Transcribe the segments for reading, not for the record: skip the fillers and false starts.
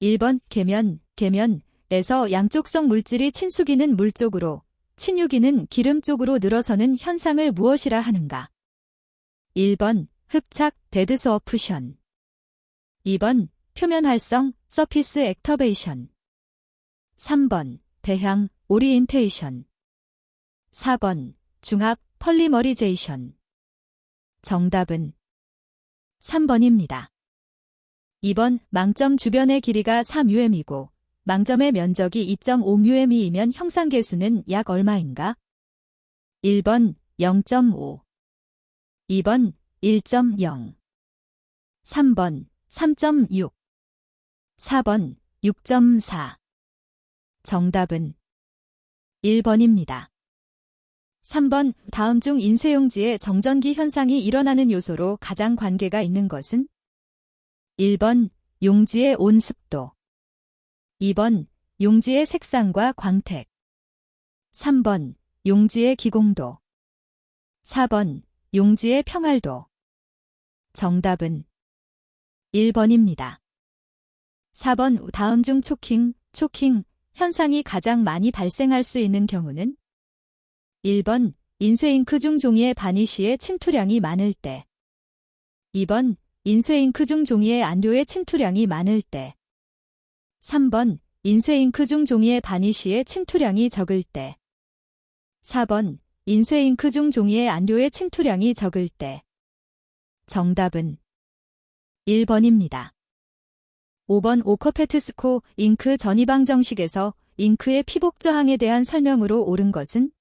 1번 계면에서 양쪽성 물질이 친수기는 물 쪽으로, 친유기는 기름 쪽으로 늘어서는 현상을 무엇이라 하는가? 1번 흡착 데드소어프션. 2번 표면 활성 서피스 액터베이션. 3번 배향 오리엔테이션. 4번 중합 펄리머리제이션. 정답은 3번입니다. 2번 망점 주변의 길이가 4μm이고 망점의 면적이 2.5μm이면 형상계수는 약 얼마인가? 1번 0.5, 2번 1.0, 3번 3.6, 4번 6.4. 정답은 1번입니다. 3번 다음 중 인쇄용지에 정전기 현상이 일어나는 요소로 가장 관계가 있는 것은? 1번 용지의 온습도, 2번 용지의 색상과 광택, 3번 용지의 기공도, 4번 용지의 평활도. 정답은 1번입니다. 4번 다음 중 초킹 현상이 가장 많이 발생할 수 있는 경우는? 1번 인쇄잉크 중 종이의 바니쉬의 침투량이 많을 때, 2번 인쇄잉크 중 종이의 안료의 침투량이 많을 때, 3번 인쇄잉크 중 종이의 바니쉬의 침투량이 적을 때, 4번 인쇄잉크 중 종이의 안료의 침투량이 적을 때. 정답은 1번입니다. 5번 오커페트스코 잉크 전이방 정식에서 잉크의 피복 저항에 대한 설명으로 옳은 것은?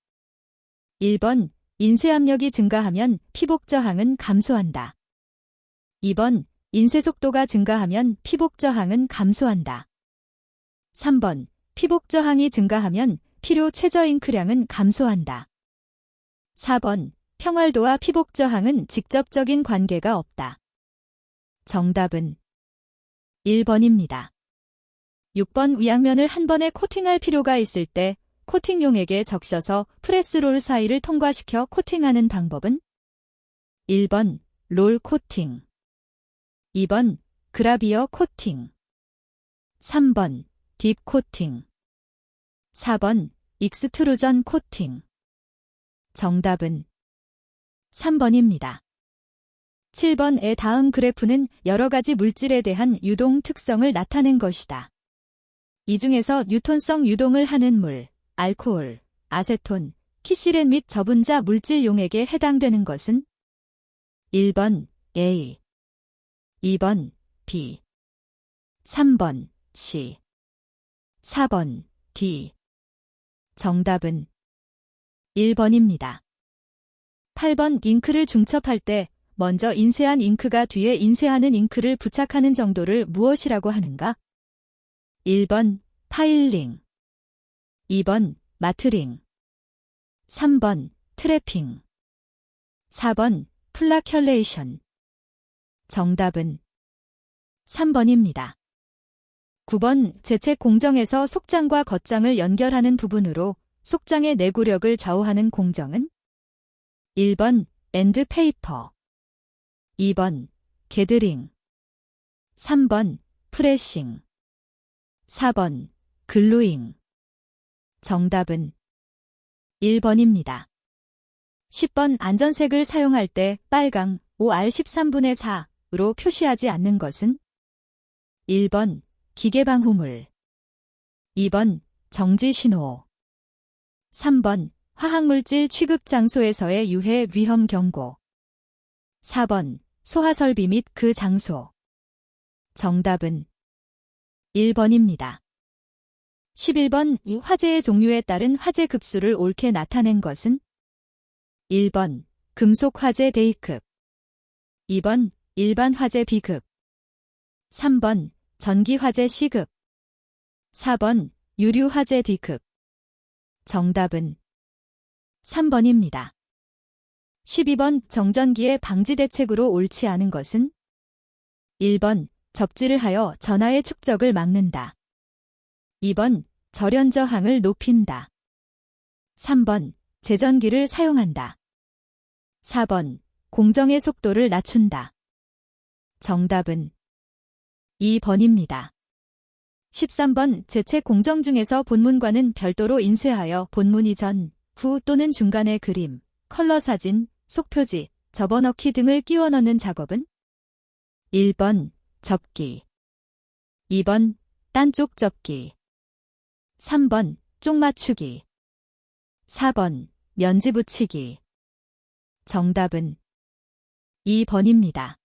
1번 인쇄 압력이 증가하면 피복 저항은 감소한다. 2번 인쇄 속도가 증가하면 피복 저항은 감소한다. 3번 피복 저항이 증가하면 필요 최저 잉크량은 감소한다. 4번 평활도와 피복 저항은 직접적인 관계가 없다. 정답은 1번입니다. 6번 위양면을 한 번에 코팅할 필요가 있을 때 코팅용액에 적셔서 프레스롤 사이를 통과시켜 코팅하는 방법은? 1번 롤 코팅, 2번 그라비어 코팅, 3번 딥 코팅, 4번 익스트루전 코팅. 정답은 3번입니다. 7번의 다음 그래프는 여러 가지 물질에 대한 유동 특성을 나타낸 것이다. 이 중에서 뉴턴성 유동을 하는 물, 알코올, 아세톤, 키실엔 및 저분자 물질 용액에 해당되는 것은? 1번 A, 2번 B, 3번 C, 4번 D. 정답은 1번입니다. 8번 잉크를 중첩할 때 먼저 인쇄한 잉크가 뒤에 인쇄하는 잉크를 부착하는 정도를 무엇이라고 하는가? 1번 파일링, 2번 마트링, 3번 트래핑, 4번 플라켤레이션. 정답은 3번입니다. 9번 재책 공정에서 속장과 겉장을 연결하는 부분으로 속장의 내구력을 좌우하는 공정은? 1번 엔드 페이퍼, 2번 게드링, 3번 프레싱, 4번 글루잉. 정답은 1번입니다. 10번 안전색을 사용할 때 빨강 5R13분의 4로 표시하지 않는 것은? 1번 기계방호물, 2번 정지신호, 3번 화학물질 취급 장소에서의 유해 위험 경고, 4번 소화설비 및 그 장소. 정답은 1번입니다. 11번 화재의 종류에 따른 화재 급수를 옳게 나타낸 것은? 1번 금속 화재 D급, 2번 일반 화재 B급, 3번 전기 화재 C급, 4번 유류 화재 D급. 정답은 3번입니다. 12번 정전기의 방지 대책으로 옳지 않은 것은? 1번 접지를 하여 전하의 축적을 막는다. 2번 절연 저항을 높인다. 3번 제전기를 사용한다. 4번 공정의 속도를 낮춘다. 정답은 2번입니다. 13번 재책 공정 중에서 본문과는 별도로 인쇄하여 본문 이전, 후 또는 중간에 그림, 컬러 사진, 속표지, 접어넣기 등을 끼워 넣는 작업은 1번 접기, 2번 딴쪽 접기, 3번 쪽 맞추기, 4번 면지 붙이기. 정답은 2번입니다.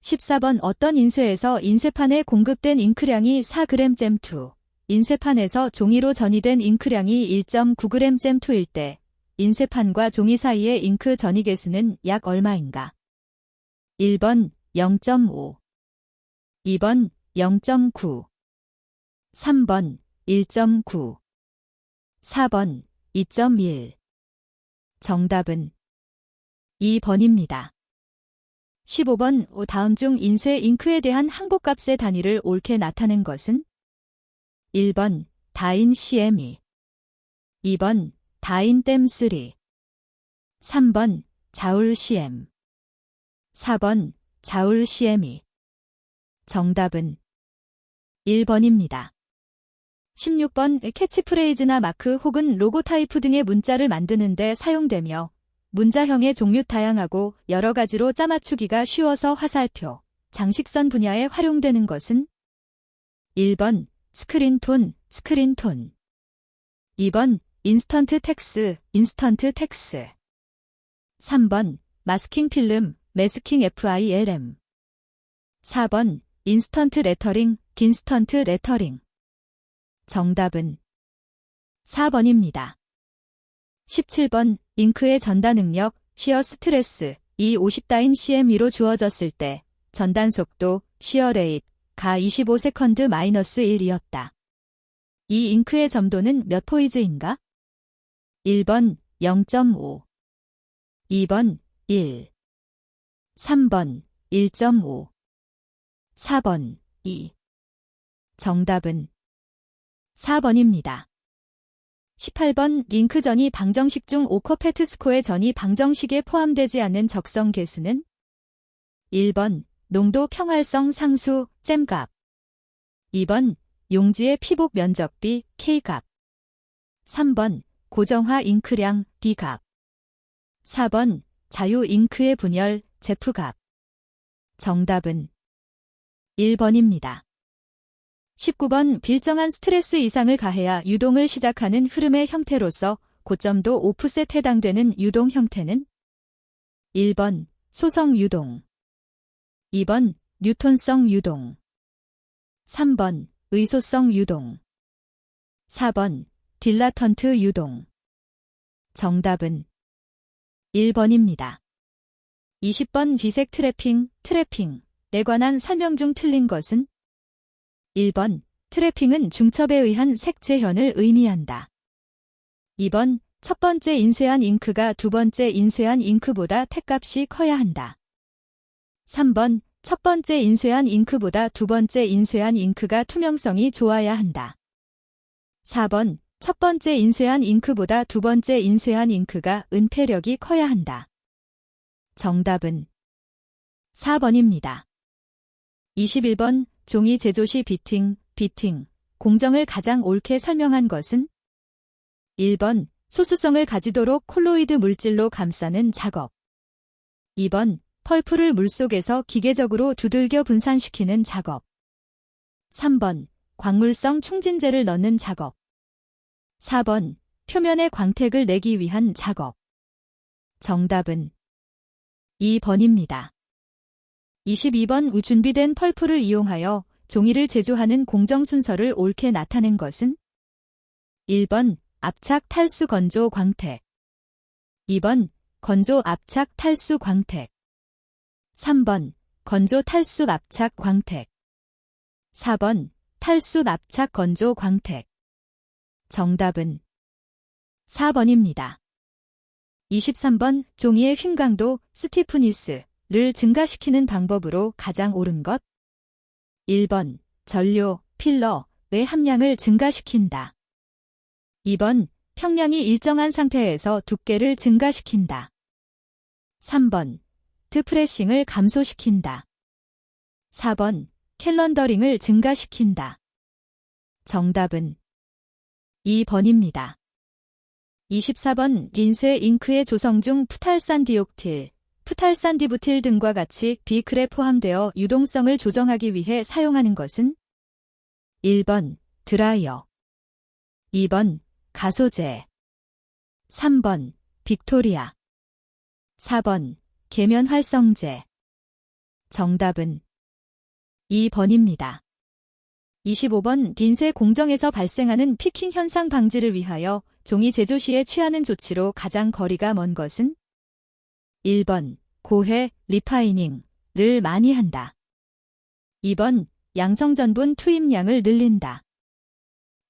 14번 어떤 인쇄에서 인쇄판에 공급된 잉크량이 4g 잼2, 인쇄판에서 종이로 전이된 잉크량이 1.9g 잼2일 때 인쇄판과 종이 사이의 잉크 전이 개수는 약 얼마인가? 1번 0.5, 2번 0.9, 3번 1.9, 4번 2.1. 정답은 2번입니다. 15번 다음 중 인쇄 잉크에 대한 항복값의 단위를 옳게 나타낸 것은 1번 다인 cm, 2번 다인 댐3, 3번 자울 cm, 4번 자울 cm. 정답은 1번입니다. 16번 캐치프레이즈나 마크 혹은 로고 타이프 등의 문자를 만드는 데 사용되며 문자형의 종류 다양하고 여러 가지로 짜맞추기가 쉬워서 화살표, 장식선 분야에 활용되는 것은 1번 스크린톤, 스크린톤, 2번 인스턴트 텍스, 인스턴트 텍스, 3번 마스킹 필름, 매스킹 FILM, 4번 인스턴트 레터링, 긴스턴트 레터링. 정답은 4번입니다. 17번 잉크의 전단 능력, 시어 스트레스, 이 50다인 cm로 주어졌을 때 전단 속도, 시어 레이트, 가 25s-1이었다. 이 잉크의 점도는 몇 포이즈인가? 1번 0.5, 2번 1, 3번 1.5, 4번 2. 정답은 4번입니다. 18번 잉크전이 방정식 중 오커페트 스코의 전이 방정식에 포함되지 않는 적성 계수는 1번 농도 평활성 상수 잼값, 2번 용지의 피복 면적비 K값, 3번 고정화 잉크량 B값, 4번 자유 잉크의 분열 Z값. 정답은 1번입니다. 19번 일정한 스트레스 이상을 가해야 유동을 시작하는 흐름의 형태로서 고점도 오프셋 해당되는 유동 형태는 1번 소성 유동, 2번 뉴턴성 유동, 3번 의소성 유동, 4번 딜라턴트 유동. 정답은 1번입니다. 20번 비색 트래핑, 트래핑에 관한 설명 중 틀린 것은 1번 트래핑은 중첩에 의한 색 재현을 의미한다. 2번 첫 번째 인쇄한 잉크가 두 번째 인쇄한 잉크보다 택값이 커야 한다. 3번 첫 번째 인쇄한 잉크보다 두 번째 인쇄한 잉크가 투명성이 좋아야 한다. 4번 첫 번째 인쇄한 잉크보다 두 번째 인쇄한 잉크가 은폐력이 커야 한다. 정답은 4번입니다. 21번 종이 제조 시 비팅, 공정을 가장 옳게 설명한 것은 1번 소수성을 가지도록 콜로이드 물질로 감싸는 작업, 2번 펄프를 물속에서 기계적으로 두들겨 분산시키는 작업, 3번 광물성 충진제를 넣는 작업, 4번 표면에 광택을 내기 위한 작업. 정답은 2번입니다. 22번 준비된 펄프를 이용하여 종이를 제조하는 공정 순서를 옳게 나타낸 것은 1번 압착 탈수 건조 광택, 2번 건조 압착 탈수 광택, 3번 건조 탈수 압착 광택, 4번 탈수 압착 건조 광택. 정답은 4번입니다. 23번 종이의 휨 강도 스티프니스를 증가시키는 방법으로 가장 옳은 것 1번 전료, 필러의 함량을 증가시킨다. 2번 평량이 일정한 상태에서 두께를 증가시킨다. 3번 드프레싱을 감소시킨다. 4번 캘런더링을 증가시킨다. 정답은 2번입니다. 24번 린쇠 잉크의 조성 중 프탈산디옥틸, 프탈산디부틸 등과 같이 비클에 포함되어 유동성을 조정하기 위해 사용하는 것은 1번 드라이어, 2번 가소제, 3번 빅토리아, 4번 계면 활성제. 정답은 2번입니다. 25번 린쇠 공정에서 발생하는 피킹 현상 방지를 위하여 종이 제조 시에 취하는 조치로 가장 거리가 먼 것은 1번 고해 리파이닝을 많이 한다. 2번 양성전분 투입량을 늘린다.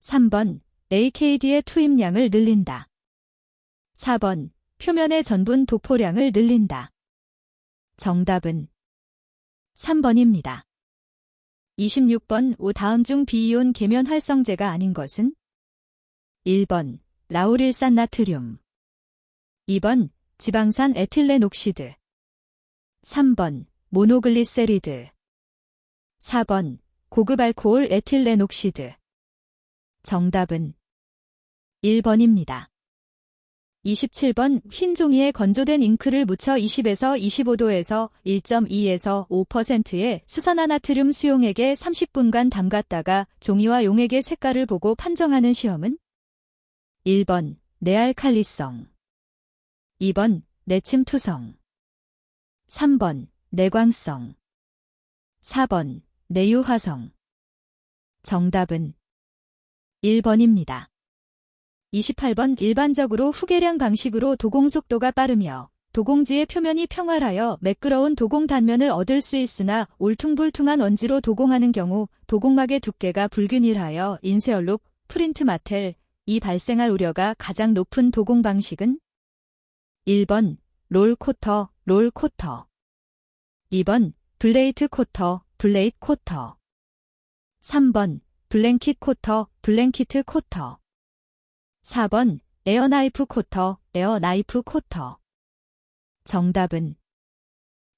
3번 AKD의 투입량을 늘린다. 4번 표면의 전분 도포량을 늘린다. 정답은 3번입니다. 26번 다음 중 비이온 계면 활성제가 아닌 것은 1번 라우릴산 나트륨, 2번 지방산 에틸렌 옥시드, 3번 모노글리세리드, 4번 고급 알코올 에틸렌 옥시드. 정답은 1번입니다. 27번 흰 종이에 건조된 잉크를 묻혀 20에서 25도에서 1.2에서 5%의 수산화나트륨 수용액에 30분간 담갔다가 종이와 용액의 색깔을 보고 판정하는 시험은 1번 내알칼리성, 2번 내침투성, 3번 내광성, 4번 내유화성. 정답은 1번입니다. 28번 일반적으로 후계량 방식으로 도공 속도가 빠르며 도공지의 표면이 평활하여 매끄러운 도공 단면을 얻을 수 있으나 울퉁불퉁한 원지로 도공하는 경우 도공막의 두께가 불균일하여 인쇄얼룩, 프린트 마텔, 이 발생할 우려가 가장 높은 도공 방식은 1번 롤 코터, 2번 블레이트 코터, 블레이트 코터, 3번 블랭킷 코터, 블랭키트 코터, 4번 에어나이프 코터, 에어나이프 코터. 정답은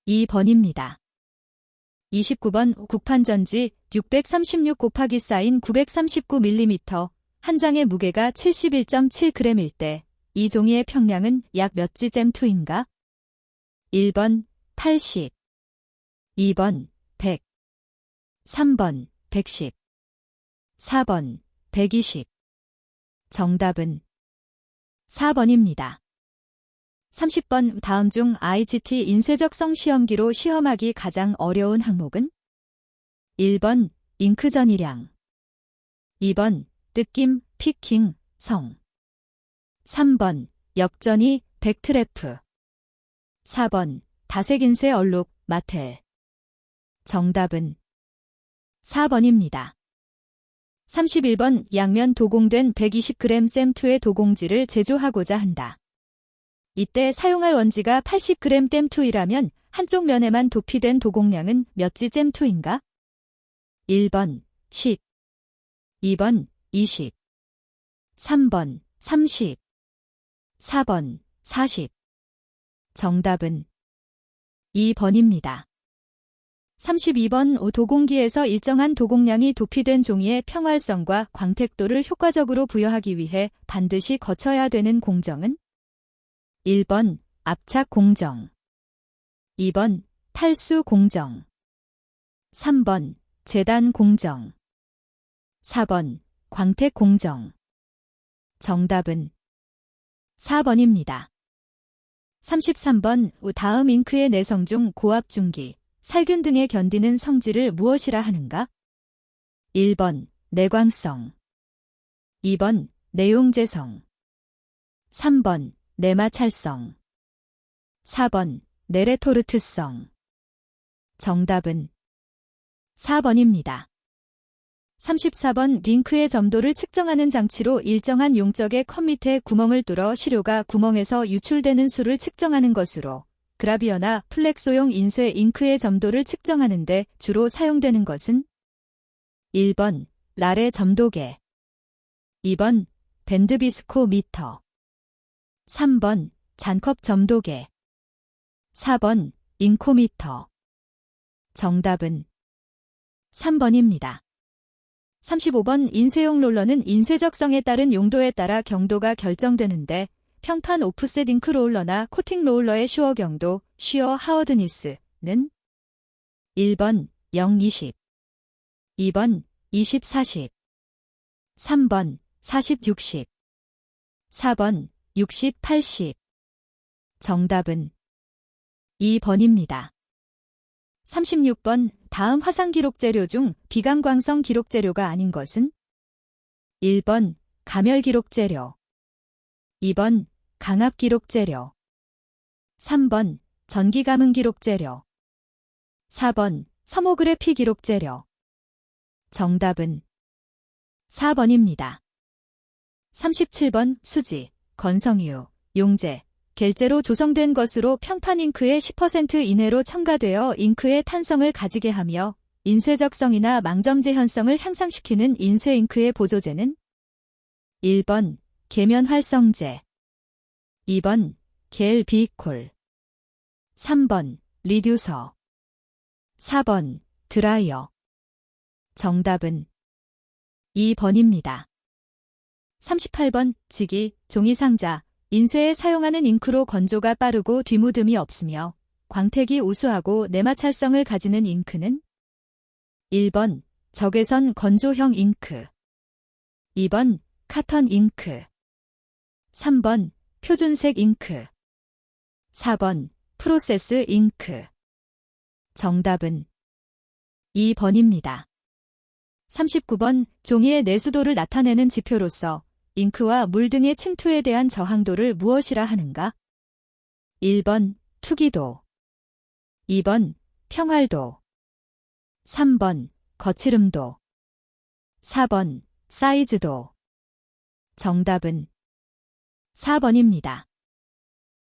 2번입니다. 29번 국판전지 636 곱하기 사인 939mm, 한 장의 무게가 71.7g일 때 이 종이의 평량은 약 몇 gem2인가? 1번 80, 2번 100, 3번 110, 4번 120. 정답은 4번입니다. 30번 다음 중 IGT 인쇄적성 시험기로 시험하기 가장 어려운 항목은 1번 잉크 전이량, 2번 뜯김, 피킹, 성, 3번 역전이, 백트래프, 4번 다색인쇄 얼룩, 마텔. 정답은 4번입니다. 31번 양면 도공된 120g 셈2의 도공지를 제조하고자 한다. 이때 사용할 원지가 80g 땜2이라면 한쪽 면에만 도피된 도공량은 몇 지 잼2인가? 1번 10, 2번 20, 3번 30, 4번 40. 정답은 2번입니다. 32번 도공기에서 일정한 도공량이 도피된 종이의 평활성과 광택도를 효과적으로 부여하기 위해 반드시 거쳐야 되는 공정은 1번 압착 공정, 2번 탈수 공정, 3번 재단 공정, 4번 광택 공정. 정답은 4번입니다. 33번 다음 잉크의 내성 중 고압 중기, 살균 등에 견디는 성질을 무엇이라 하는가? 1번 내광성, 2번 내용재성, 3번 내마찰성, 4번 내레토르트성. 정답은 4번입니다. 34번 링크의 점도를 측정하는 장치로 일정한 용적의 컵 밑에 구멍을 뚫어 시료가 구멍에서 유출되는 수를 측정하는 것으로 그라비어나 플렉소용 인쇄 잉크의 점도를 측정하는 데 주로 사용되는 것은 1번 라레 점도계, 2번 밴드비스코미터, 3번 잔컵 점도계, 4번 잉코미터. 정답은 3번입니다. 35번 인쇄용 롤러는 인쇄적성에 따른 용도에 따라 경도가 결정되는데 평판 오프셋 잉크 롤러나 코팅 롤러의 슈어 경도, 슈어 하워드니스는 1번 0-20, 2번 20-40, 3번 40-60, 4번 60-80. 정답은 2번입니다. 36번 다음 화상 기록 재료 중 비감광성 기록 재료가 아닌 것은 1번 가멸 기록 재료, 2번 강압 기록 재료, 3번 전기 감응 기록 재료, 4번 서모그래피 기록 재료. 정답은 4번입니다. 37번 수지, 건성유, 용재, 겔제로 조성된 것으로 평판 잉크의 10% 이내로 첨가되어 잉크의 탄성을 가지게 하며 인쇄적성이나 망점제 현성을 향상시키는 인쇄 잉크의 보조제는 1번 계면 활성제, 2번 겔 비콜, 3번 리듀서, 4번 드라이어. 정답은 2번입니다. 38번 지기, 종이상자, 인쇄에 사용하는 잉크로 건조가 빠르고 뒤묻음이 없으며 광택이 우수하고 내마찰성을 가지는 잉크는 1번 적외선 건조형 잉크, 2번 카턴 잉크, 3번 표준색 잉크, 4번 프로세스 잉크. 정답은 2번입니다. 39번 종이의 내수도를 나타내는 지표로서 잉크와 물 등의 침투에 대한 저항도를 무엇이라 하는가? 1번 투기도, 2번 평활도, 3번 거칠음도, 4번 사이즈도. 정답은 4번입니다.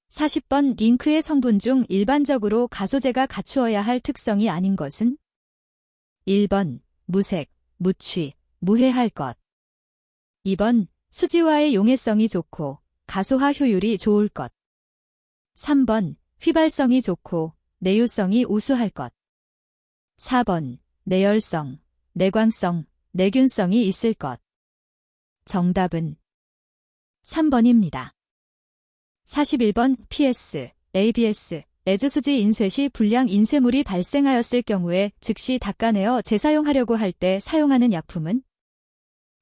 40번 잉크의 성분 중 일반적으로 가소제가 갖추어야 할 특성이 아닌 것은 1번 무색, 무취, 무해할 것, 2번 수지화의 용해성이 좋고 가소화 효율이 좋을 것, 3번 휘발성이 좋고 내유성이 우수할 것, 4번 내열성, 내광성, 내균성이 있을 것. 정답은 3번입니다. 41번 PS, ABS, 레즈수지 인쇄 시 불량 인쇄물이 발생하였을 경우에 즉시 닦아내어 재사용하려고 할 때 사용하는 약품은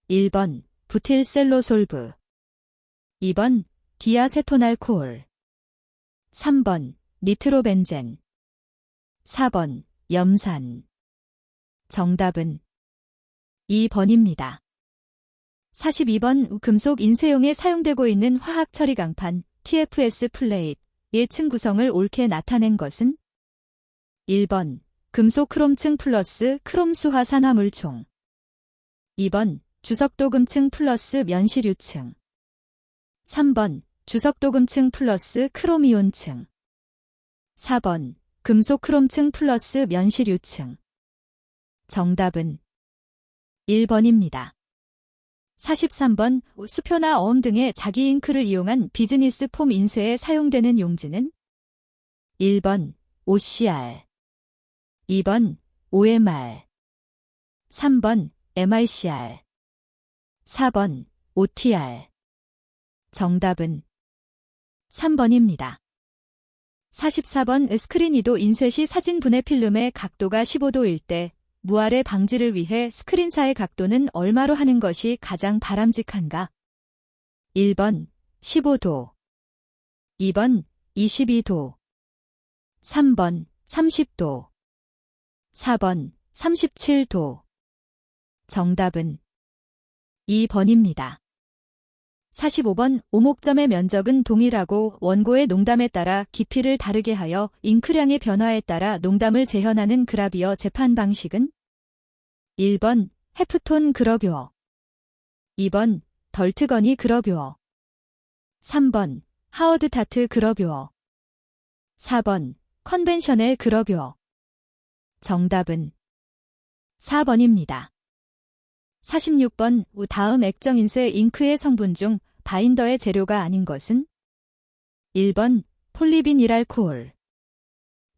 1번 부틸셀로솔브, 2번 디아세토날코올, 3번 니트로벤젠, 4번 염산. 정답은 2번입니다. 42번 금속 인쇄용에 사용되고 있는 화학 처리 강판 TFS 플레이트 1층 구성을 옳게 나타낸 것은 1번 금속 크롬층 플러스 크롬 수화 산화물총, 2번 주석도금층 플러스 면시류층, 3번 주석도금층 플러스 크롬이온층, 4번 금속 크롬층 플러스 면시류층. 정답은 1번입니다. 43번 수표나 어음 등의 자기 잉크를 이용한 비즈니스 폼 인쇄에 사용되는 용지는 1번 OCR, 2번 OMR, 3번 MICR, 4번 OTR. 정답은 3번입니다. 44번 스크린이도 인쇄 시 사진 분해 필름의 각도가 15도일 때 무아래 방지를 위해 스크린사의 각도는 얼마로 하는 것이 가장 바람직한가? 1번 15도, 2번 22도, 3번 30도, 4번 37도. 정답은 2번입니다. 45번 오목점의 면적은 동일하고 원고의 농담에 따라 깊이를 다르게 하여 잉크량의 변화에 따라 농담을 재현하는 그라비어 재판 방식은 1번 헤프톤 그러뷰어, 2번 덜트거니 그러뷰어, 3번 하워드타트 그러뷰어, 4번 컨벤셔넬 그러뷰어. 정답은 4번입니다. 46번 다음 액정 인쇄 잉크의 성분 중 바인더의 재료가 아닌 것은 1번 폴리비닐알코올,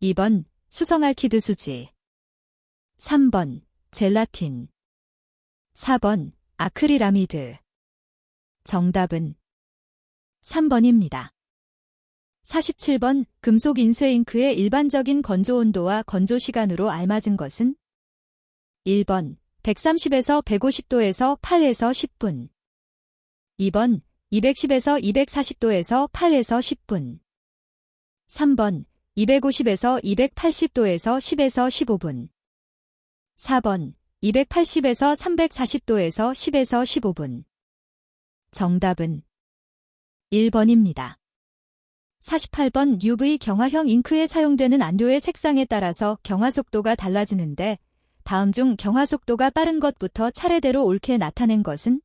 2번 수성알키드 수지, 3번 젤라틴, 4번 아크릴아미드. 정답은 3번입니다. 47번 금속 인쇄 잉크의 일반적인 건조 온도와 건조 시간으로 알맞은 것은 1번 130에서 150도에서 8에서 10분. 2번 210에서 240도에서 8에서 10분. 3번 250에서 280도에서 10에서 15분. 4번 280에서 340도에서 10에서 15분. 정답은 1번입니다. 48번 UV 경화형 잉크에 사용되는 안료의 색상에 따라서 경화 속도가 달라지는데 다음 중 경화 속도가 빠른 것부터 차례대로 옳게 나타낸 것은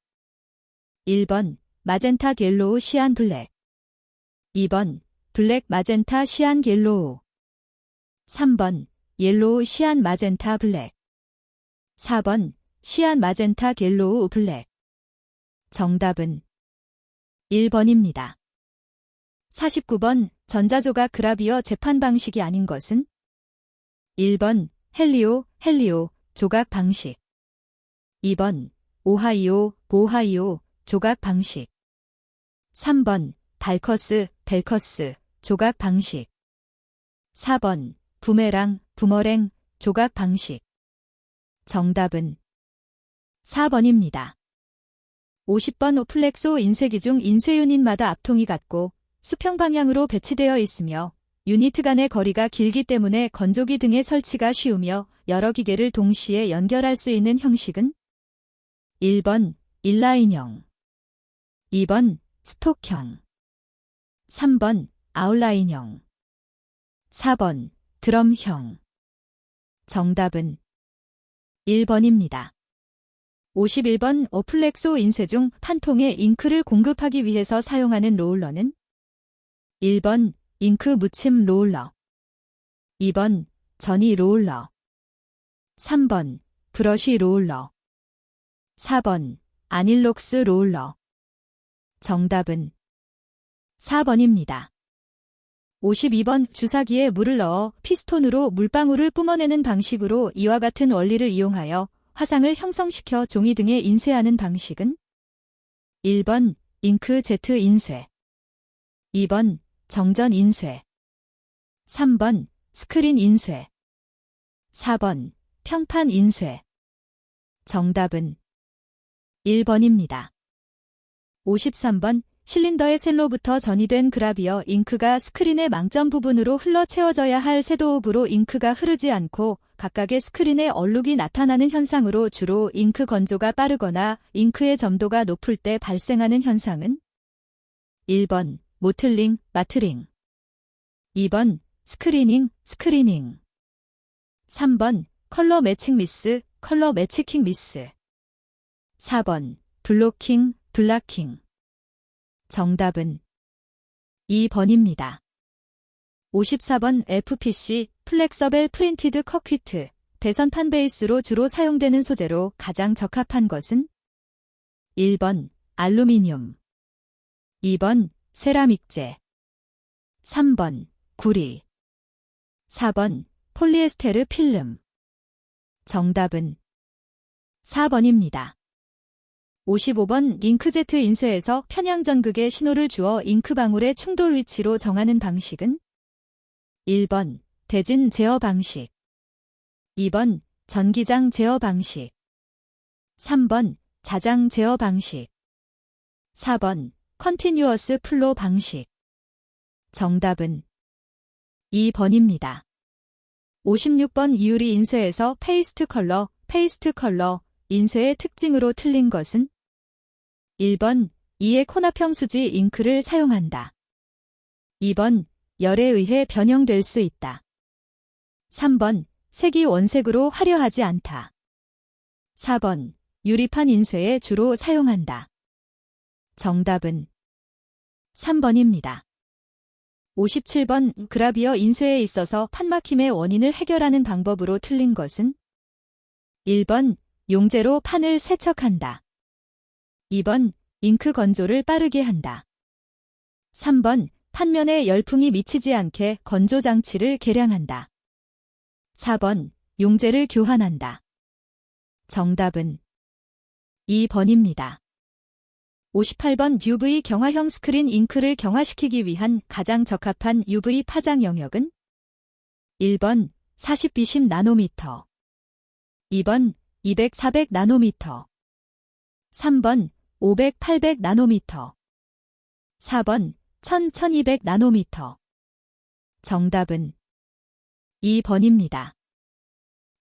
1번 마젠타 옐로우 시안 블랙. 2번 블랙 마젠타 시안 옐로우. 3번 옐로우 시안 마젠타 블랙. 4번 시안 마젠타 옐로우 블랙. 정답은 1번입니다. 49번 전자조각 그라비어 재판 방식이 아닌 것은 1번 헬리오 조각 방식. 2번 오하이오 조각 방식. 3번 벨커스 조각 방식. 4번 부머랭 조각 방식. 정답은 4번입니다. 50번 오플렉소 인쇄기 중 인쇄 유닛마다 앞통이 같고 수평 방향으로 배치되어 있으며 유니트 간의 거리가 길기 때문에 건조기 등의 설치가 쉬우며 여러 기계를 동시에 연결할 수 있는 형식은 1번 인라인형. 2번 스톡형. 3번 아웃라인형. 4번 드럼형. 정답은 1번입니다. 51번 오플렉소 인쇄 중 판통에 잉크를 공급하기 위해서 사용하는 롤러는 1번 잉크 묻힘 롤러. 2번 전이 롤러. 3번 브러쉬 롤러. 4번 아닐록스 롤러. 정답은 4번입니다. 52번 주사기에 물을 넣어 피스톤으로 물방울을 뿜어내는 방식으로 이와 같은 원리를 이용하여 화상을 형성시켜 종이 등에 인쇄하는 방식은 1번 잉크제트 인쇄. 2번 정전 인쇄. 3번 스크린 인쇄. 4번 평판 인쇄. 정답은 1번입니다. 53번 실린더의 셀로부터 전이된 그라비어 잉크가 스크린의 망점 부분으로 흘러 채워져야 할 섀도우브로 잉크가 흐르지 않고 각각의 스크린에 얼룩이 나타나는 현상으로 주로 잉크 건조가 빠르거나 잉크의 점도가 높을 때 발생하는 현상은 1번 마트링. 2번 스크리닝. 3번 컬러 매칭 미스. 4번 블라킹. 정답은 2번입니다. 54번 FPC 플렉서벨 프린티드 커퀴트 배선판 베이스로 주로 사용되는 소재로 가장 적합한 것은 1번 알루미늄. 2번 세라믹재. 3번 구리. 4번 폴리에스테르 필름. 정답은 4번입니다. 55번 잉크제트 인쇄에서 편향전극에 신호를 주어 잉크방울의 충돌 위치로 정하는 방식은 1번 대진 제어 방식. 2번 전기장 제어 방식. 3번 자장 제어 방식. 4번 컨티뉴어스 플로 방식. 정답은 2번입니다. 56번 이유리 인쇄에서 페이스트 컬러 인쇄의 특징으로 틀린 것은 1번 이의 코납형 수지 잉크를 사용한다. 2번 열에 의해 변형될 수 있다. 3번 색이 원색으로 화려하지 않다. 4번 유리판 인쇄에 주로 사용한다. 정답은 3번입니다. 57번 그라비어 인쇄에 있어서 판막힘의 원인을 해결하는 방법으로 틀린 것은 1번 용재로 판을 세척한다. 2번 잉크 건조를 빠르게 한다. 3번 판면에 열풍이 미치지 않게 건조 장치를 개량한다. 4번 용재를 교환한다. 정답은 2번입니다. 58번 UV 경화형 스크린 잉크를 경화시키기 위한 가장 적합한 UV 파장 영역은? 1번 40-20 나노미터, 2번 200-400 나노미터, 3번 500-800 나노미터, 4번 1000-1200 나노미터. 정답은 2번입니다.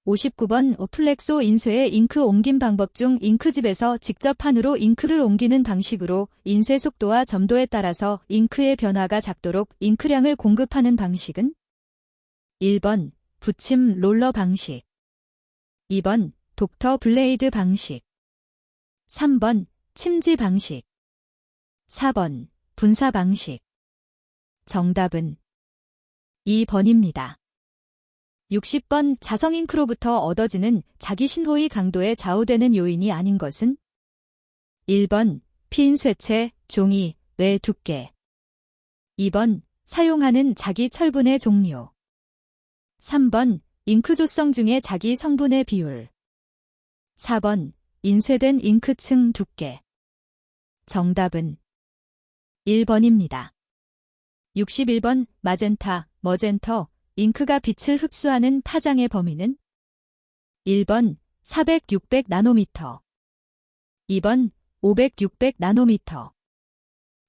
59번 플렉소 인쇄의 잉크 옮김 방법 중 잉크집에서 직접 판으로 잉크를 옮기는 방식으로 인쇄 속도와 점도에 따라서 잉크의 변화가 작도록 잉크량을 공급하는 방식은? 1번 붙임 롤러 방식, 2번 독터 블레이드 방식, 3번 침지 방식, 4번 분사 방식. 정답은 2번입니다. 60번 자성 잉크로부터 얻어지는 자기 신호의 강도에 좌우되는 요인이 아닌 것은? 1번 피인 쇠체, 종이, 뇌 두께, 2번 사용하는 자기 철분의 종류, 3번 잉크 조성 중의 자기 성분의 비율, 4번 인쇄된 잉크층 두께. 정답은 1번입니다. 61번 마젠타, 머젠터, 잉크가 빛을 흡수하는 파장의 범위는? 1번 400-600 나노미터, 2번 500-600 나노미터,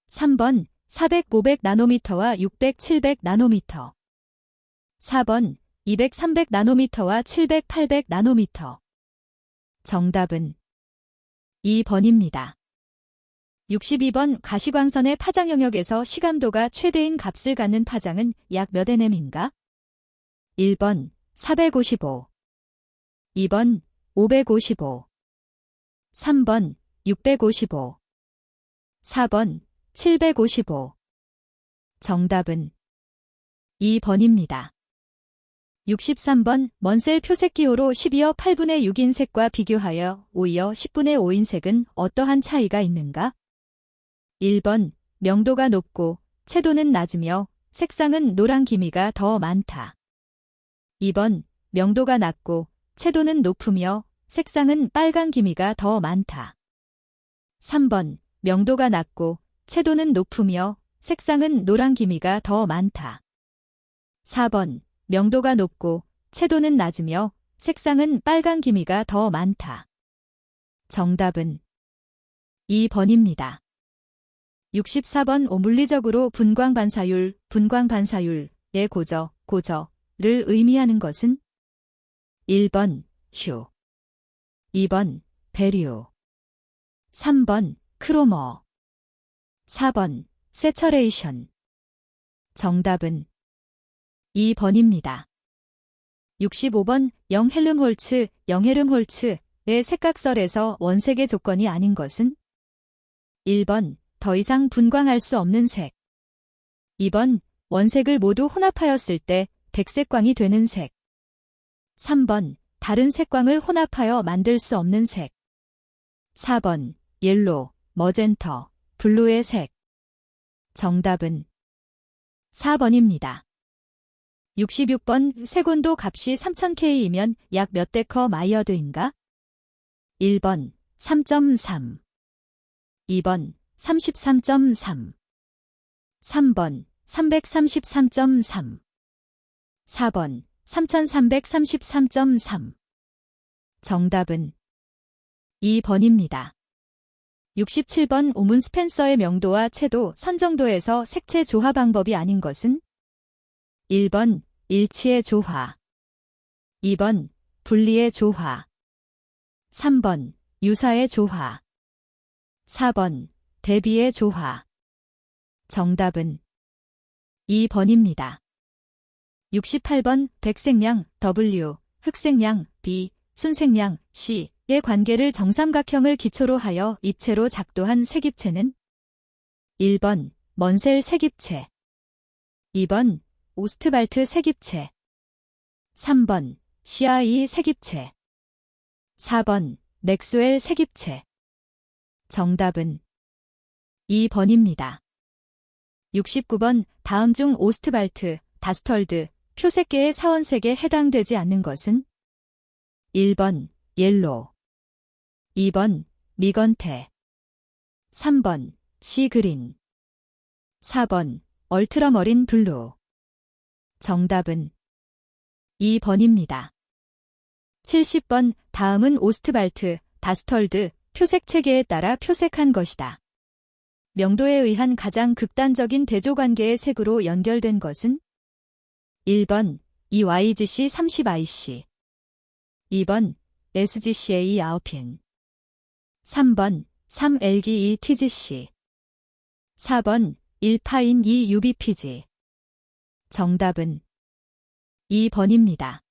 3번 400-500 나노미터와 600-700 나노미터, 4번 200-300 나노미터와 700-800 나노미터. 정답은 2번입니다. 62번 가시광선의 파장 영역에서 시감도가 최대인 값을 갖는 파장은 약 몇 nm인가? 1번 455, 2번 555, 3번 655, 4번 755. 정답은 2번입니다. 63번 먼셀 표색기호로 12여 8분의 6인색과 비교하여 5여 10분의 5인색은 어떠한 차이가 있는가? 1번 명도가 높고 채도는 낮으며 색상은 노란 기미가 더 많다. 2번 명도가 낮고 채도는 높으며 색상은 빨간 기미가 더 많다. 3번 명도가 낮고 채도는 높으며 색상은 노란 기미가 더 많다. 4번 명도가 높고 채도는 낮으며 색상은 빨간 기미가 더 많다. 정답은 2번입니다. 64번 물리적으로 분광반사율의 고저를 의미하는 것은? 1번 휴, 2번 배류, 3번 크로머, 4번 세처레이션. 정답은 2번입니다. 65번 영헤름홀츠의 색각설에서 원색의 조건이 아닌 것은? 1번 더 이상 분광할 수 없는 색, 2번 원색을 모두 혼합하였을 때 백색광이 되는 색, 3번 다른 색광을 혼합하여 만들 수 없는 색, 4번 옐로, 머젠터, 블루의 색. 정답은 4번입니다. 66번 색온도 값이 3000K이면 약 몇 데커 마이어드인가? 1번 3.3, 2번 33.3, 3번 333.3, 4번 3333.3. 정답은 2번입니다. 67번 오문 스펜서의 명도와 채도, 선정도에서 색채 조화 방법이 아닌 것은? 1번 일치의 조화, 2번 분리의 조화, 3번 유사의 조화, 4번 대비의 조화. 정답은 2번입니다. 68번 백색량 W, 흑색량 B, 순색량 C의 관계를 정삼각형을 기초로 하여 입체로 작도한 색입체는? 1번 먼셀 색입체, 2번 오스트발트 색입체, 3번 CI 색입체, 4번 맥스웰 색입체. 정답은 2번입니다. 69번 다음 중 오스트발트, 다스털드, 표색계의 사원색에 해당되지 않는 것은? 1번 옐로, 2번 미건태. 3번 시그린. 4번 얼트라머린 블루. 정답은 2번입니다. 70번 다음은 오스트발트, 다스털드, 표색 체계에 따라 표색한 것이다. 명도에 의한 가장 극단적인 대조관계의 색으로 연결된 것은 1번 EYGC30IC 2번 SGCA 아우핀 3번 3LGE-TGC 4번 1파인 EUBPG 정답은 2번입니다.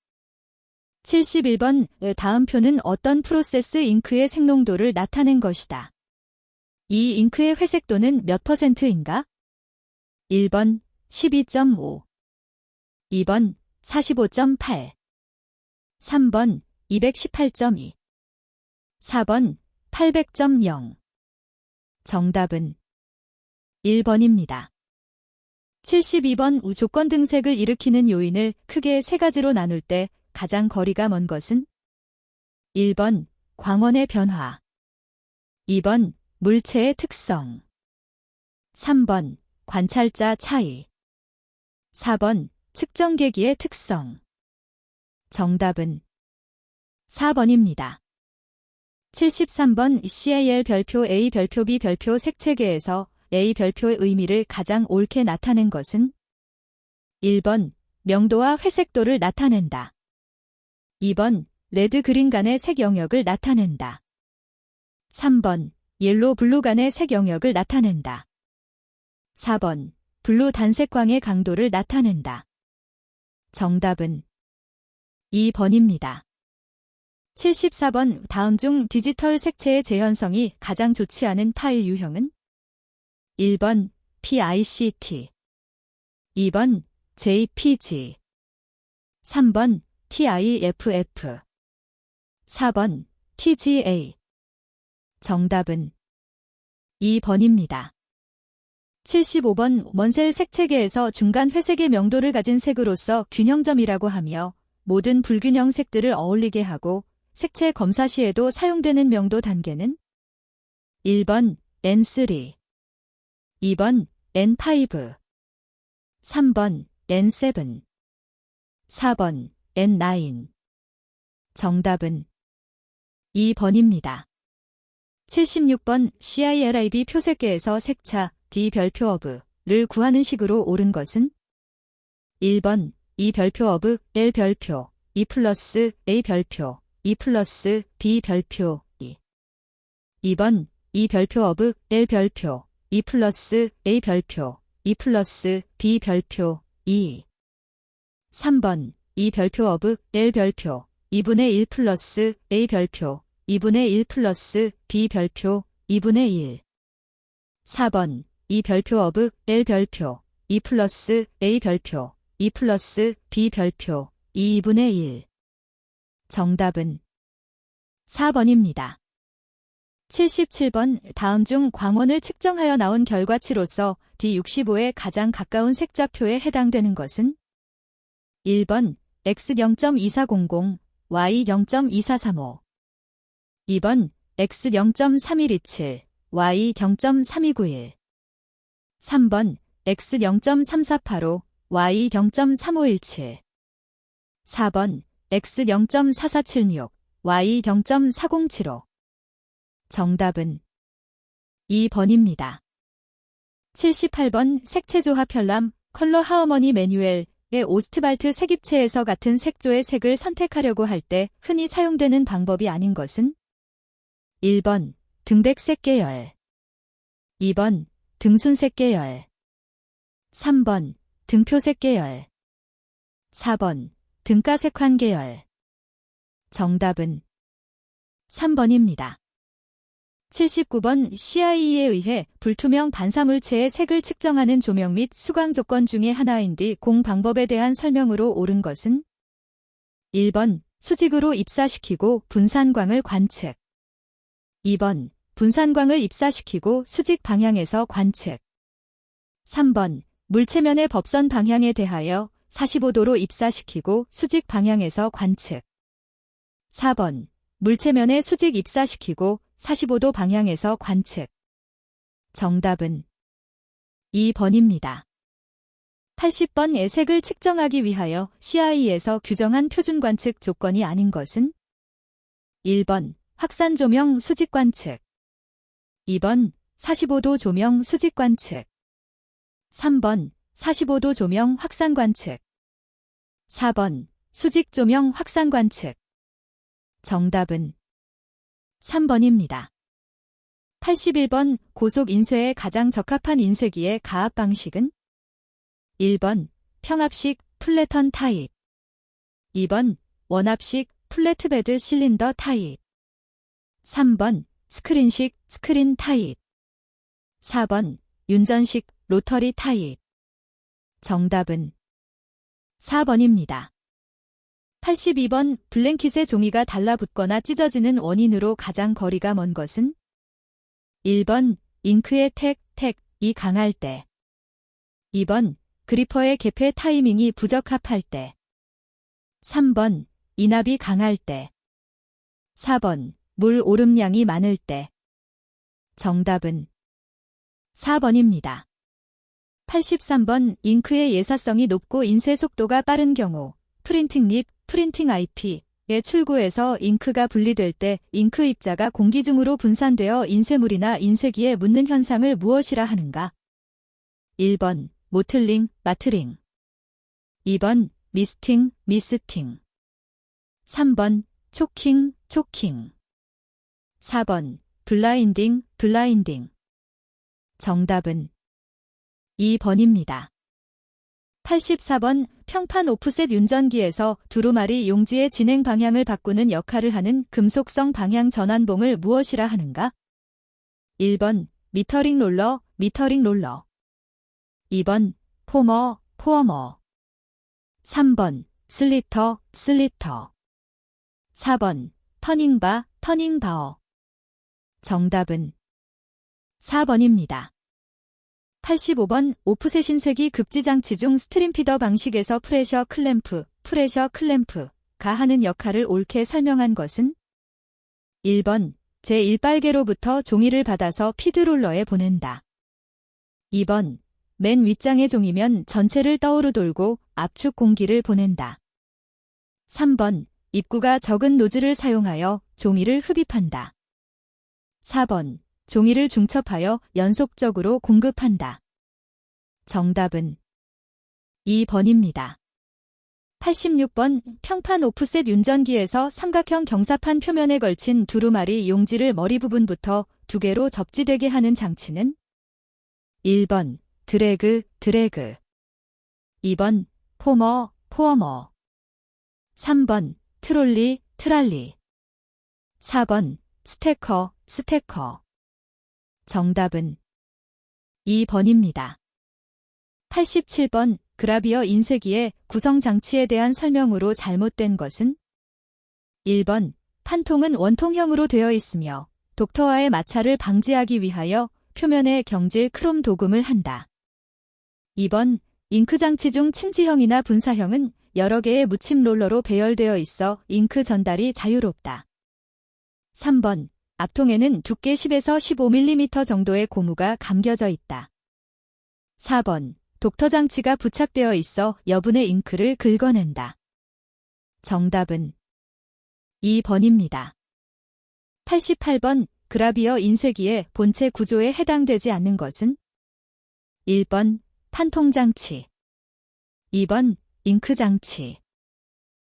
71번 다음 표는 어떤 프로세스 잉크의 색농도를 나타낸 것이다. 이 잉크의 회색도는 몇 %인가? 1번 12.5 2번 45.8 3번 218.2 4번 800.0 정답은 1번입니다. 72번 조건 등색을 일으키는 요인을 크게 세 가지로 나눌 때 가장 거리가 먼 것은 1번 광원의 변화 2번 물체의 특성 3번 관찰자 차이 4번 측정 계기의 특성 정답은 4번입니다. 73번 CAL 별표 A 별표 B 별표 색체계에서 A 별표의 의미를 가장 옳게 나타낸 것은 1번 명도와 회색도를 나타낸다. 2번 레드 그린 간의 색 영역을 나타낸다. 3번 옐로 블루 간의 색 영역을 나타낸다. 4번 블루 단색광의 강도를 나타낸다. 정답은 2번입니다. 74번 다음 중 디지털 색채의 재현성이 가장 좋지 않은 파일 유형은 1번 PICT 2번 JPG 3번 TIFF 4번 TGA 정답은 2번입니다. 75번 원셀 색체계에서 중간 회색의 명도를 가진 색으로서 균형점이라고 하며 모든 불균형 색들을 어울리게 하고 색채 검사 시에도 사용되는 명도 단계는 1번 N3 2번 N5 3번 N7 4번 N9 정답은 2번입니다. 76번 CILIB 표색계에서 색차 D 별표 어브를 구하는 식으로 옳은 것은 1번 E 별표 어브 L 별표 E 플러스 A 별표 E 플러스 B 별표 E 2번 E 별표 어브 L 별표 E 플러스 A 별표 E 플러스 B 별표 E 3번 E 별표 어브 L 별표 2분의 1 플러스 A 별표 2분의 1 플러스 B 별표 2분의 1 4번 E 별표 어브 L 별표 2 플러스 A 별표 2 플러스 B 별표 2분의 1 정답은 4번입니다. 77번 다음 중 광원을 측정하여 나온 결과치로서 D65에 가장 가까운 색좌표에 해당되는 것은 1번 X0.2400, Y0.2435 2번 X0.3127, Y0.3291 3번 X0.3485, Y0.3517 4번 X0.4476, Y0.4075 정답은 2번입니다. 78번 색채조합 편람 컬러 하어머니 매뉴얼의 오스트발트 색입체에서 같은 색조의 색을 선택하려고 할 때 흔히 사용되는 방법이 아닌 것은 1번 등백색 계열 2번 등순색 계열 3번 등표색 계열 4번 등가색환 계열 정답은 3번입니다. 79번 CIE에 의해 불투명 반사물체의 색을 측정하는 조명 및 수광 조건 중의 하나인 D 공 방법에 대한 설명으로 옳은 것은 1번 수직으로 입사시키고 분산광을 관측 2번 분산광을 입사시키고 수직 방향에서 관측 3번 물체면의 법선 방향에 대하여 45도로 입사시키고 수직 방향에서 관측 4번 물체면에 수직 입사시키고 45도 방향에서 관측. 정답은 2번입니다. 80번의 색을 측정하기 위하여 CI에서 규정한 표준 관측 조건이 아닌 것은 1번 확산 조명 수직 관측, 2번 45도 조명 수직 관측, 3번 45도 조명 확산 관측, 4번 수직 조명 확산 관측. 정답은 3번입니다. 81번 고속 인쇄에 가장 적합한 인쇄기의 가압 방식은 1번 평합식 플래턴 타입, 2번 원합식 플랫베드 실린더 타입, 3번 스크린식 스크린 타입, 4번 윤전식 로터리 타입. 정답은 4번입니다. 82번 블랭킷의 종이가 달라붙거나 찢어지는 원인으로 가장 거리가 먼 것은 1번 잉크의 택이 강할 때, 2번 그리퍼의 개폐 타이밍이 부적합할 때, 3번 인압이 강할 때, 4번 물 오름량이 많을 때. 정답은 4번입니다. 83번 잉크의 예사성이 높고 인쇄 속도가 빠른 경우 프린팅 립, 프린팅 IP의 출구에서 잉크가 분리될 때 잉크 입자가 공기 중으로 분산되어 인쇄물이나 인쇄기에 묻는 현상을 무엇이라 하는가? 1번 모틀링, 마트링, 2번 미스팅, 미스팅, 3번 초킹, 초킹, 4번 블라인딩, 블라인딩. 정답은 2번입니다. 84번 평판 오프셋 윤전기에서 두루마리 용지의 진행 방향을 바꾸는 역할을 하는 금속성 방향 전환봉을 무엇이라 하는가? 1번 미터링 롤러, 미터링 롤러, 2번 포머, 포어머, 3번 슬리터, 슬리터, 4번 터닝바, 터닝바어. 정답은 4번입니다. 85번 오프셋 인쇄기 급지장치 중 스트림피더 방식에서 프레셔 클램프가 하는 역할을 옳게 설명한 것은 1번 제1빨개로부터 종이를 받아서 피드롤러에 보낸다. 2번 맨 윗장의 종이면 전체를 떠오르 돌고 압축 공기를 보낸다. 3번 입구가 적은 노즐을 사용하여 종이를 흡입한다. 4번 종이를 중첩하여 연속적으로 공급한다. 정답은 2번입니다. 86번 평판 오프셋 윤전기에서 삼각형 경사판 표면에 걸친 두루마리 용지를 머리 부분부터 두 개로 접지되게 하는 장치는 1번 드래그, 2번 포머, 포어머, 3번 트롤리, 트랄리, 4번 스테커, 스테커. 정답은 2번입니다. 87번 그라비어 인쇄기의 구성 장치에 대한 설명으로 잘못된 것은 1번 판통은 원통형으로 되어 있으며 독터와의 마찰을 방지하기 위하여 표면에 경질 크롬 도금을 한다. 2번 잉크 장치 중 침지형이나 분사형은 여러 개의 묻힘 롤러로 배열되어 있어 잉크 전달이 자유롭다. 3번 앞통에는 두께 10에서 15mm 정도의 고무가 감겨져 있다. 4번 독터 장치가 부착되어 있어 여분의 잉크를 긁어낸다. 정답은 2번입니다. 88번 그라비어 인쇄기의 본체 구조에 해당되지 않는 것은 1번 판통 장치, 2번 잉크 장치,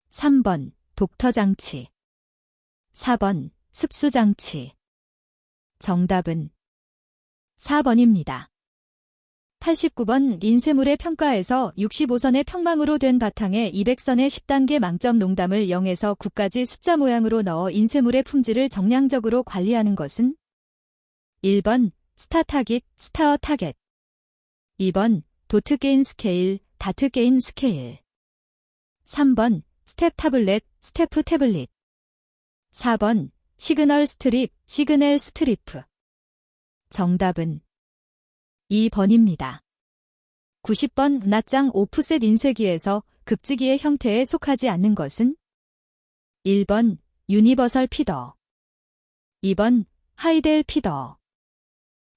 3번 독터 장치, 4번 습수 장치. 정답은 4번입니다. 89번 인쇄물의 평가에서 65선의 평망으로 된 바탕에 200선의 10단계 망점 농담을 0에서 9까지 숫자 모양으로 넣어 인쇄물의 품질을 정량적으로 관리하는 것은 1번 스타 타깃, 스타어 타겟, 2번 도트 게인 스케일, 다트 게인 스케일, 3번 스텝 타블렛, 스태프 태블릿, 4번 시그널 스트립, 시그넬 스트리프. 정답은 2번입니다. 90번 낱장 오프셋 인쇄기에서 급지기의 형태에 속하지 않는 것은 1번 유니버설 피더, 2번 하이델 피더.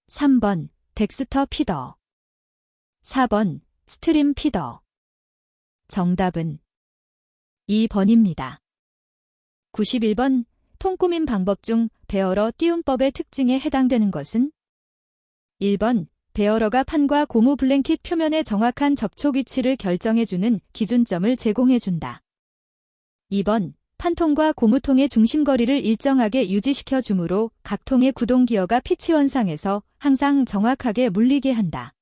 3번 덱스터 피더. 4번 스트림 피더. 정답은 2번입니다. 91번 통꾸민 방법 중 베어러 띄움법의 특징에 해당되는 것은 1번 베어러가 판과 고무 블랭킷 표면의 정확한 접촉 위치를 결정해주는 기준점을 제공해준다. 2번 판통과 고무통의 중심거리를 일정하게 유지시켜 주므로 각 통의 구동 기어가 피치 원상에서 항상 정확하게 물리게 한다.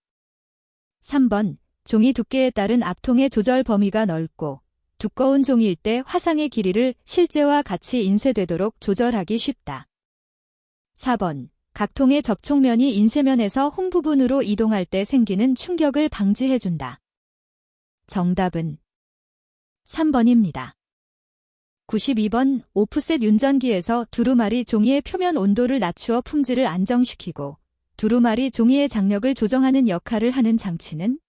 3번 종이 두께에 따른 앞통의 조절 범위가 넓고 두꺼운 종이일 때 화상의 길이를 실제와 같이 인쇄되도록 조절하기 쉽다. 4번 각 통의 접촉면이 인쇄면에서 홈 부분으로 이동할 때 생기는 충격을 방지해준다. 정답은 3번입니다. 92번 오프셋 윤전기에서 두루마리 종이의 표면 온도를 낮추어 품질을 안정시키고 두루마리 종이의 장력을 조정하는 역할을 하는 장치는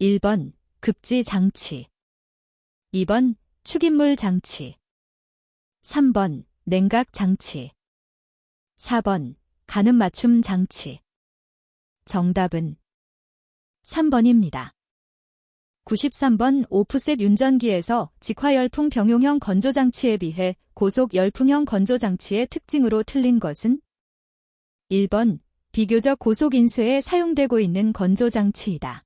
1번 급지 장치, 2번 축인물 장치, 3번 냉각 장치, 4번 가늠 맞춤 장치. 정답은 3번입니다. 93번 오프셋 윤전기에서 직화열풍 병용형 건조장치에 비해 고속 열풍형 건조장치의 특징으로 틀린 것은 1번 비교적 고속 인쇄에 사용되고 있는 건조장치이다.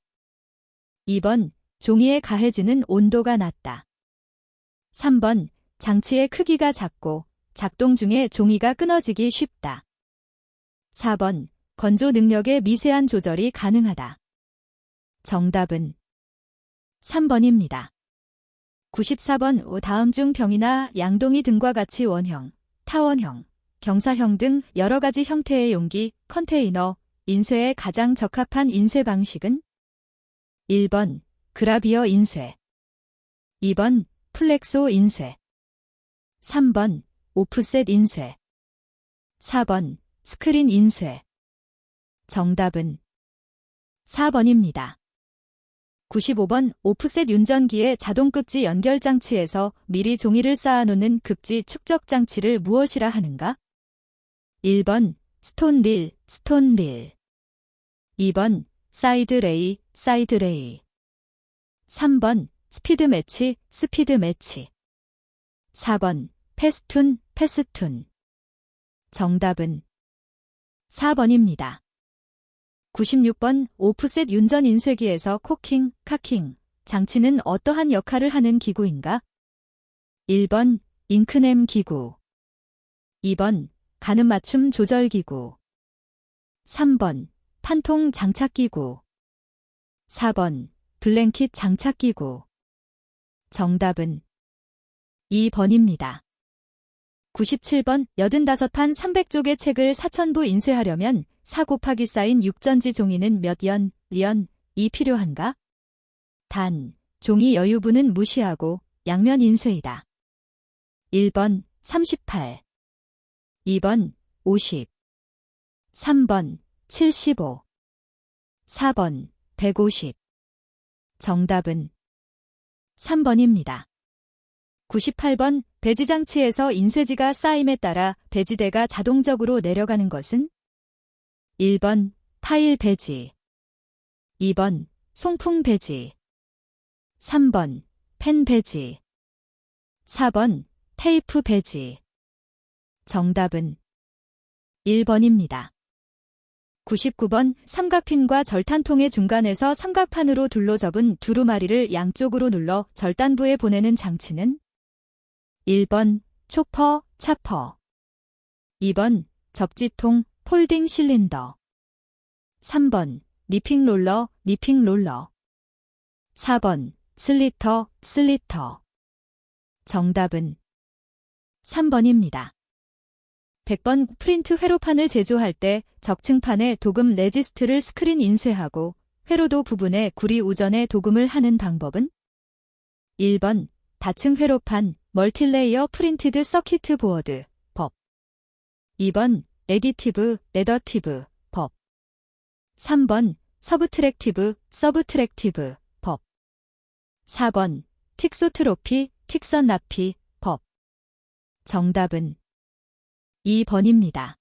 2번 종이에 가해지는 온도가 낮다. 3번 장치의 크기가 작고 작동 중에 종이가 끊어지기 쉽다. 4번 건조 능력의 미세한 조절이 가능하다. 정답은 3번입니다. 94번 다음 중 병이나 양동이 등과 같이 원형, 타원형, 경사형 등 여러 가지 형태의 용기, 컨테이너, 인쇄에 가장 적합한 인쇄 방식은 1번 그라비어 인쇄, 2번 플렉소 인쇄, 3번 오프셋 인쇄, 4번 스크린 인쇄. 정답은 4번입니다. 95번 오프셋 윤전기의 자동급지 연결장치에서 미리 종이를 쌓아놓는 급지 축적장치를 무엇이라 하는가? 1번 스톤릴, 스톤릴, 2번 사이드레이, 사이드레이, 3번 스피드매치, 스피드매치, 4번 패스툰, 패스툰. 정답은 4번입니다. 96번 오프셋 윤전 인쇄기에서 코킹, 카킹 장치는 어떠한 역할을 하는 기구인가? 1번 잉크냄 기구, 2번 가늠 맞춤 조절 기구, 3번 판통 장착 기구, 4번 블랭킷 장착 기구. 정답은 2번입니다. 97번 85판 300쪽의 책을 4,000부 인쇄하려면 4 곱하기 쌓인 6전지 종이는 몇 이 필요한가? 단, 종이 여유분은 무시하고 양면 인쇄이다. 1번 38, 2번 50, 3번 75, 4번 150. 정답은 3번입니다. 98번 배지장치에서 인쇄지가 쌓임에 따라 배지대가 자동적으로 내려가는 것은 1번 파일 배지, 2번 송풍 배지, 3번 펜 배지, 4번 테이프 배지. 정답은 1번입니다. 99번 삼각핀과 절탄통의 중간에서 삼각판으로 둘러 접은 두루마리를 양쪽으로 눌러 절단부에 보내는 장치는 1번 초퍼, 차퍼, 2번 접지통, 폴딩 실린더, 3번 니핑 롤러, 니핑 롤러, 4번 슬리터, 슬리터. 정답은 3번입니다. 100번 프린트 회로판을 제조할 때 적층판에 도금 레지스트를 스크린 인쇄하고 회로도 부분에 구리 우전에 도금을 하는 방법은 1번 다층 회로판 멀티레이어 프린티드 서키트 보어드 법, 2번 에디티브, 에더티브 법, 3번 서브트랙티브, 서브트랙티브 법, 4번 틱소트로피, 틱선 납피 법. 정답은 2번입니다.